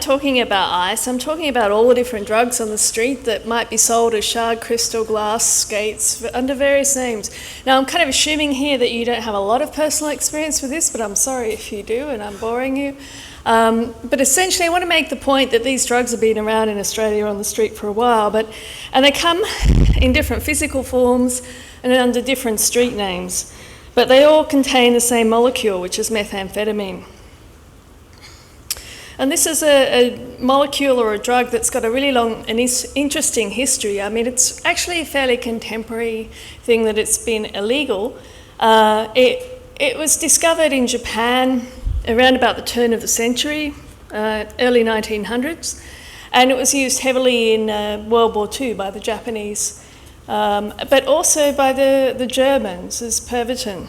talking about ice, I'm talking about all the different drugs on the street that might be sold as shard, crystal, glass, skates, under various names. Now, I'm kind of assuming here that you don't have a lot of personal experience with this, but I'm sorry if you do and I'm boring you. But essentially, I want to make the point that these drugs have been around in Australia on the street for a while, and they come in different physical forms and under different street names. But they all contain the same molecule, which is methamphetamine. And this is a molecule or a drug that's got a really long and interesting history. I mean, it's actually a fairly contemporary thing that it's been illegal. It was discovered in Japan around about the turn of the century, early 1900s, and it was used heavily in World War II by the Japanese, but also by the Germans as Pervitin.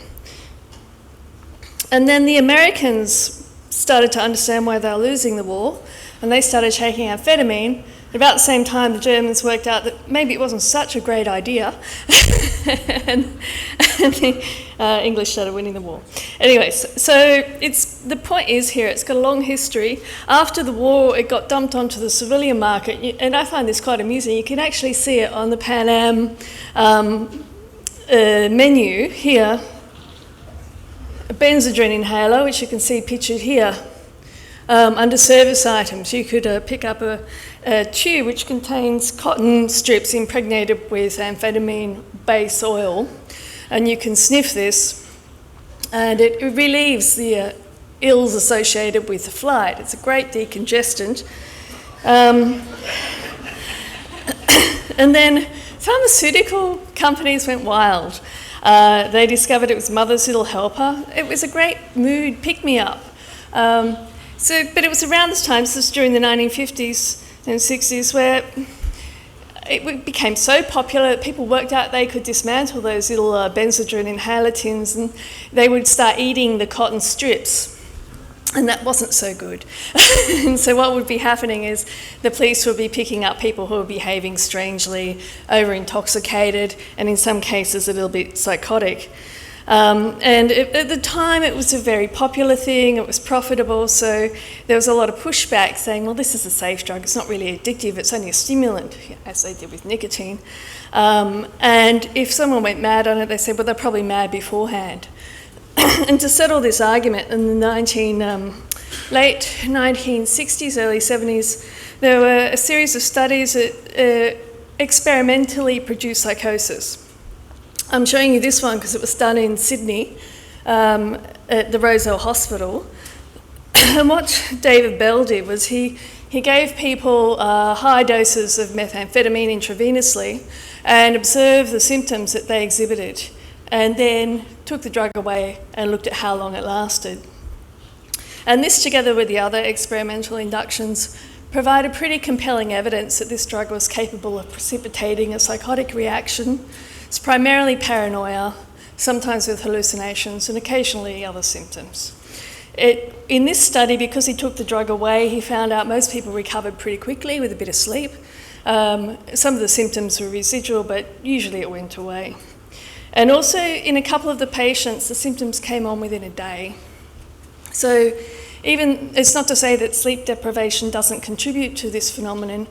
And then the Americans started to understand why they were losing the war, and they started taking amphetamine. About the same time, the Germans worked out that maybe it wasn't such a great idea, and the English started winning the war. Anyway, so the point is here, it's got a long history. After the war, it got dumped onto the civilian market, and I find this quite amusing. You can actually see it on the Pan Am menu here. A Benzodrine inhaler, which you can see pictured here. Under service items, you could pick up a tube which contains cotton strips impregnated with amphetamine base oil, and you can sniff this, and it relieves the ills associated with the flight. It's a great decongestant. And then pharmaceutical companies went wild. They discovered it was mother's little helper. It was a great mood pick-me-up. But it was around this time, this was during the 1950s and 60s, where it became so popular that people worked out they could dismantle those little Benzodrine inhaler tins, and they would start eating the cotton strips. And that wasn't so good. And so what would be happening is the police would be picking up people who were behaving strangely, over-intoxicated, and in some cases a little bit psychotic. And at the time it was a very popular thing, it was profitable, so there was a lot of pushback saying, well, this is a safe drug, it's not really addictive, it's only a stimulant, as they did with nicotine. And if someone went mad on it, they said, well, they're probably mad beforehand. And to settle this argument, in the late 1960s, early 70s, there were a series of studies that experimentally produced psychosis. I'm showing you this one because it was done in Sydney at the Rozelle Hospital. And what David Bell did was he gave people high doses of methamphetamine intravenously and observed the symptoms that they exhibited, and then took the drug away and looked at how long it lasted. And this, together with the other experimental inductions, provided pretty compelling evidence that this drug was capable of precipitating a psychotic reaction. It's primarily paranoia, sometimes with hallucinations, and occasionally other symptoms. In this study, because he took the drug away, he found out most people recovered pretty quickly with a bit of sleep. Some of the symptoms were residual, but usually it went away. And also, in a couple of the patients, the symptoms came on within a day. So it's not to say that sleep deprivation doesn't contribute to this phenomenon,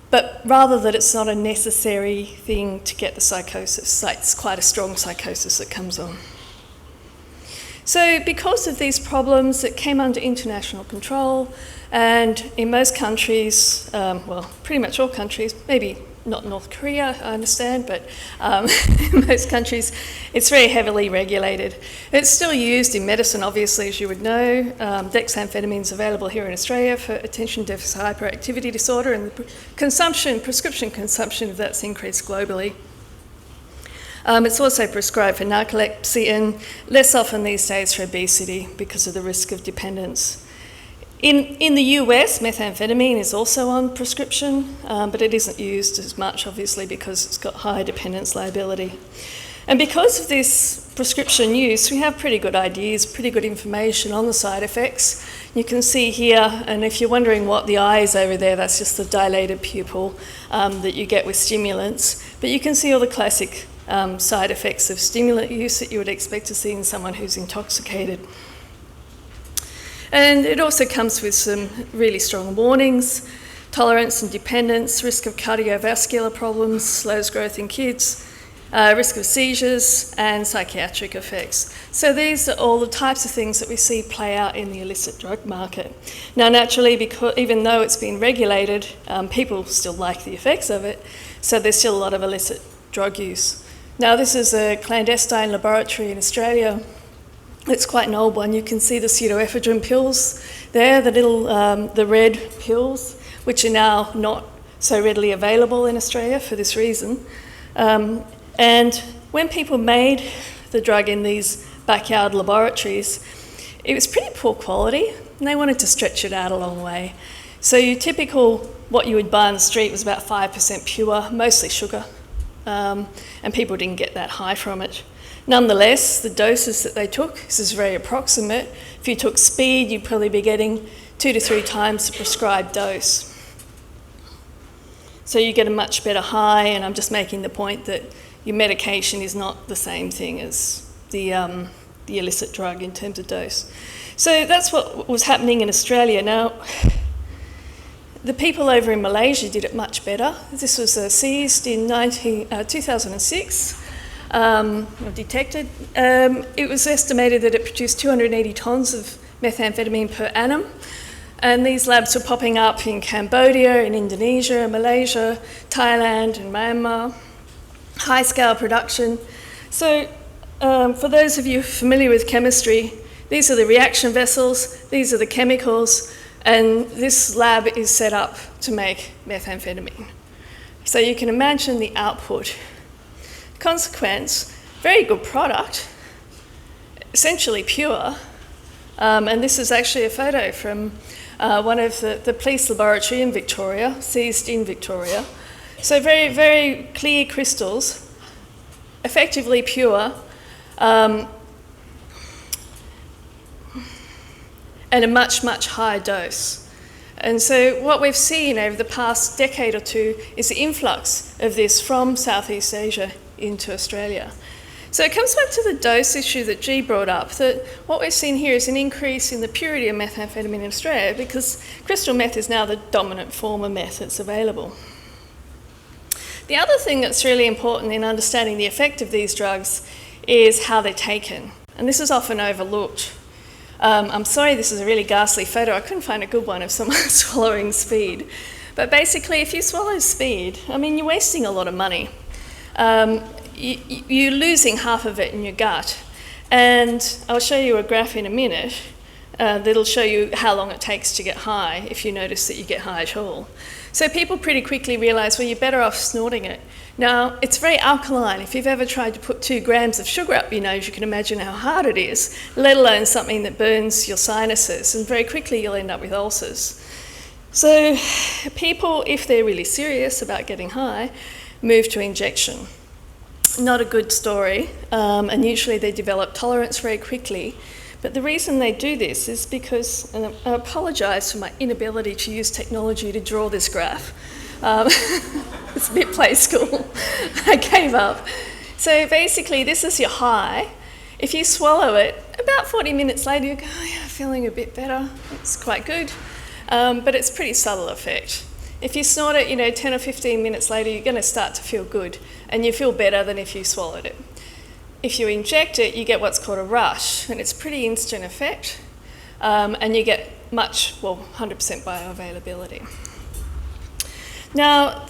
but rather that it's not a necessary thing to get the psychosis. It's quite a strong psychosis that comes on. So because of these problems, it came under international control, and in most countries, well, pretty much all countries, maybe not North Korea, I understand, but in most countries, it's very heavily regulated. It's still used in medicine, obviously, as you would know. Dexamphetamine is available here in Australia for attention deficit hyperactivity disorder, and the prescription consumption of that's increased globally. It's also prescribed for narcolepsy, and less often these days for obesity because of the risk of dependence. In the US, methamphetamine is also on prescription, but it isn't used as much, obviously, because it's got high dependence liability. And because of this prescription use, we have pretty good ideas, pretty good information on the side effects. You can see here, and if you're wondering what the eye is over there, that's just the dilated pupil that you get with stimulants. But you can see all the classic side effects of stimulant use that you would expect to see in someone who's intoxicated. And it also comes with some really strong warnings: tolerance and dependence, risk of cardiovascular problems, slows growth in kids, risk of seizures, and psychiatric effects. So these are all the types of things that we see play out in the illicit drug market. Now, naturally, because even though it's been regulated, people still like the effects of it, so there's still a lot of illicit drug use. Now, this is a clandestine laboratory in Australia. It's quite an old one. You can see the pseudoephedrine pills there, the red pills, which are now not so readily available in Australia for this reason. And when people made the drug in these backyard laboratories, it was pretty poor quality, and they wanted to stretch it out a long way. So your typical, what you would buy on the street was about 5% pure, mostly sugar, and people didn't get that high from it. Nonetheless, the doses that they took, this is very approximate. If you took speed, you'd probably be getting 2 to 3 times the prescribed dose. So you get a much better high, and I'm just making the point that your medication is not the same thing as the illicit drug in terms of dose. So that's what was happening in Australia. Now, the people over in Malaysia did it much better. This was seized in 2006. Detected. It was estimated that it produced 280 tonnes of methamphetamine per annum, and these labs were popping up in Cambodia, in Indonesia, Malaysia, Thailand and Myanmar. High-scale production. So for those of you familiar with chemistry, these are the reaction vessels, these are the chemicals, and this lab is set up to make methamphetamine. So you can imagine the output. Consequence, very good product, essentially pure, and this is actually a photo from one of the police laboratory in Victoria, seized in Victoria. So very, very clear crystals, effectively pure, and a much, much higher dose. And so what we've seen over the past decade or two is the influx of this from Southeast Asia into Australia. So it comes back to the dose issue that G brought up, that what we've seen here is an increase in the purity of methamphetamine in Australia because crystal meth is now the dominant form of meth that's available. The other thing that's really important in understanding the effect of these drugs is how they're taken, and this is often overlooked. I'm sorry, this is a really ghastly photo. I couldn't find a good one of someone swallowing speed. But basically, if you swallow speed, I mean, you're wasting a lot of money. You're losing half of it in your gut. And I'll show you a graph in a minute that'll show you how long it takes to get high if you notice that you get high at all. So people pretty quickly realise, well, you're better off snorting it. Now, it's very alkaline. If you've ever tried to put 2 grams of sugar up your nose, you can imagine how hard it is, let alone something that burns your sinuses, and very quickly you'll end up with ulcers. So people, if they're really serious about getting high, move to injection. Not a good story, and usually they develop tolerance very quickly. But the reason they do this is because, and I apologise for my inability to use technology to draw this graph. It's a bit play school. I gave up. So basically, this is your high. If you swallow it, about 40 minutes later, you go, oh yeah, feeling a bit better. It's quite good. But it's a pretty subtle effect. If you snort it, 10 or 15 minutes later, you're going to start to feel good, and you feel better than if you swallowed it. If you inject it, you get what's called a rush, and it's a pretty instant effect, and you get 100% bioavailability. Now,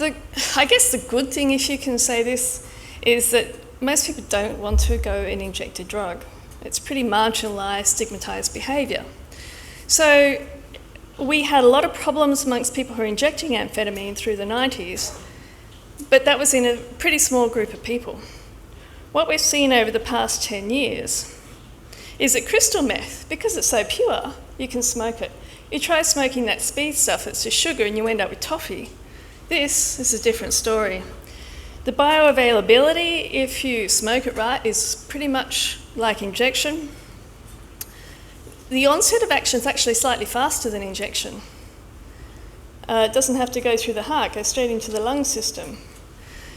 I guess the good thing, if you can say this, is that most people don't want to go and inject a drug. It's pretty marginalised, stigmatised behaviour. So we had a lot of problems amongst people who were injecting amphetamine through the 90s, but that was in a pretty small group of people. What we've seen over the past 10 years is that crystal meth, because it's so pure, you can smoke it. You try smoking that speed stuff, it's just sugar, and you end up with toffee. This is a different story. The bioavailability, if you smoke it right, is pretty much like injection. The onset of action is actually slightly faster than injection. It doesn't have to go through the heart, it goes straight into the lung system.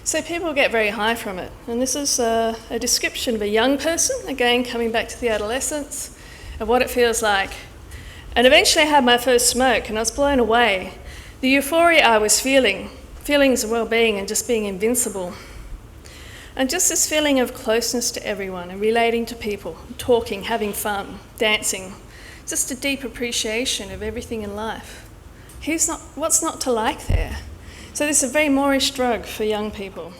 So people get very high from it. And this is a description of a young person, again coming back to the adolescence, of what it feels like. And eventually I had my first smoke and I was blown away. The euphoria I was feeling, feelings of well-being and just being invincible. And just this feeling of closeness to everyone and relating to people, talking, having fun, dancing. Just a deep appreciation of everything in life. What's not to like there? So this is a very Moorish drug for young people.